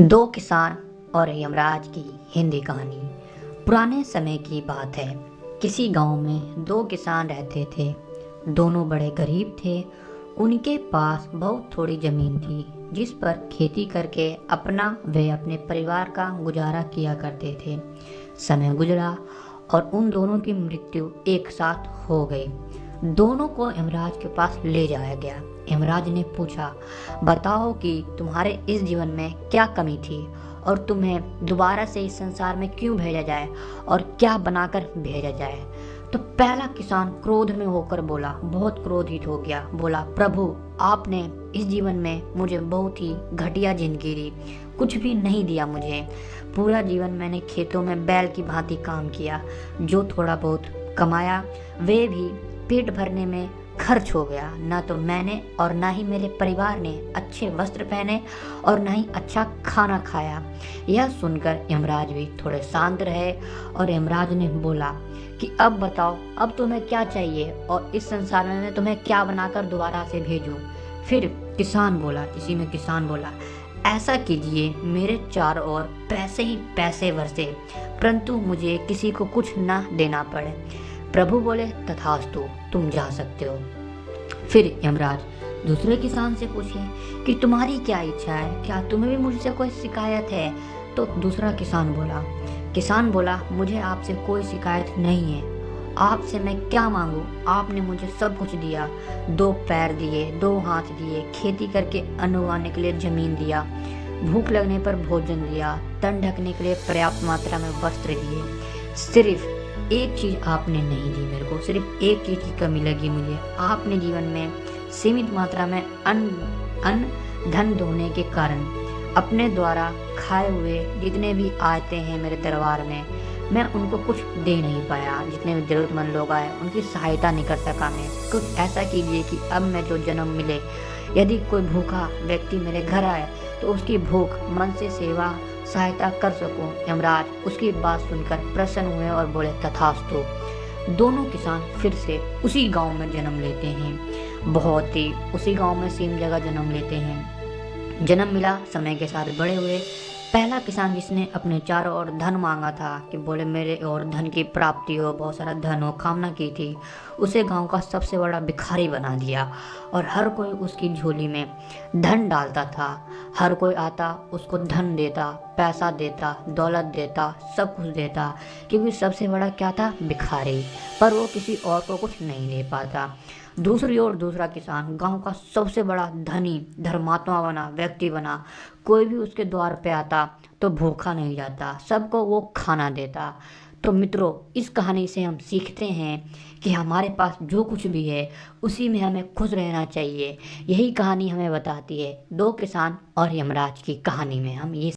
दो किसान और यमराज की हिंदी कहानी। पुराने समय की बात है। किसी गांव में दो किसान रहते थे। दोनों बड़े गरीब थे। उनके पास बहुत थोड़ी जमीन थी जिस पर खेती करके अपना वे अपने परिवार का गुजारा किया करते थे। समय गुजरा और उन दोनों की मृत्यु एक साथ हो गई। दोनों को यमराज के पास ले जाया गया। यमराज ने पूछा, बताओ कि तुम्हारे इस जीवन में क्या कमी थी और तुम्हें दोबारा से इस संसार में क्यों भेजा जाए और क्या बनाकर भेजा जाए। तो पहला किसान क्रोध में होकर बोला, बहुत क्रोधित हो गया। बोला, प्रभु, आपने इस जीवन में मुझे बहुत ही घटिया जिंदगी दी, कुछ भी नहीं दिया मुझे। पूरा जीवन मैंने खेतों में बैल की भांति काम किया। जो थोड़ा बहुत कमाया वे भी पेट भरने में खर्च हो गया। ना तो मैंने और ना ही मेरे परिवार ने अच्छे वस्त्र पहने और ना ही अच्छा खाना खाया। यह सुनकर यमराज भी थोड़े शांत रहे और यमराज ने बोला कि अब बताओ, अब तुम्हें क्या चाहिए और इस संसार में मैं तुम्हें क्या बनाकर दोबारा से भेजूं। फिर किसान बोला, इसी में किसान बोला, ऐसा कीजिए, मेरे चारों ओर पैसे ही पैसे बरसे परंतु मुझे किसी को कुछ ना देना पड़े। प्रभु बोले, तथास्तु, तुम जा सकते हो। फिर यमराज दूसरे किसान से पूछे कि तुम्हारी क्या इच्छा है, क्या तुम्हें भी मुझसे कोई शिकायत है। तो दूसरा किसान बोला, मुझे आपसे कोई शिकायत नहीं है। आपसे मैं क्या मांगू, आपने मुझे सब कुछ दिया। 2 पैर दिए, 2 हाथ दिए, खेती करके अन्न उगाने के लिए जमीन दिया, भूख लगने पर भोजन दिया, तन ढकने के लिए पर्याप्त मात्रा में वस्त्र दिए। सिर्फ एक चीज आपने नहीं दी मेरे को, सिर्फ एक चीज की कमी लगी मुझे। आपने जीवन में सीमित मात्रा में अन्न धन ढोने के कारण अपने द्वारा खाए हुए जितने भी आते हैं मेरे दरबार में, मैं उनको कुछ दे नहीं पाया। जितने भी जरूरतमंद लोग आए उनकी सहायता नहीं कर सका मैं। कुछ ऐसा कीजिए कि अब मैं जो जन्म मिले, यदि कोई भूखा व्यक्ति मेरे घर आए तो उसकी भूख मन से सेवा सहायता कर सकूं। यमराज उसकी बात सुनकर प्रसन्न हुए और बोले, तथास्तु। दोनों किसान फिर से उसी गांव में जन्म लेते हैं। बहुत ही उसी गांव में सेम जगह जन्म लेते हैं। जन्म मिला, समय के साथ बड़े हुए। पहला किसान जिसने अपने चारों ओर धन मांगा था कि बोले मेरे और धन की प्राप्ति हो, बहुत सारा धन हो, कामना की थी, उसे गांव का सबसे बड़ा भिखारी बना दिया और हर कोई उसकी झोली में धन डालता था। हर कोई आता उसको धन देता, पैसा देता, दौलत देता, सब कुछ देता, क्योंकि सबसे बड़ा क्या था, भिखारी। पर वो किसी और को कुछ नहीं दे पाता। दूसरी ओर दूसरा किसान गांव का सबसे बड़ा धनी धर्मात्मा बना, व्यक्ति बना। कोई भी उसके द्वार पे आता तो भूखा नहीं जाता, सबको वो खाना देता। तो मित्रों, इस कहानी से हम सीखते हैं कि हमारे पास जो कुछ भी है उसी में हमें खुश रहना चाहिए। यही कहानी हमें बताती है दो किसान और यमराज की कहानी में हम ये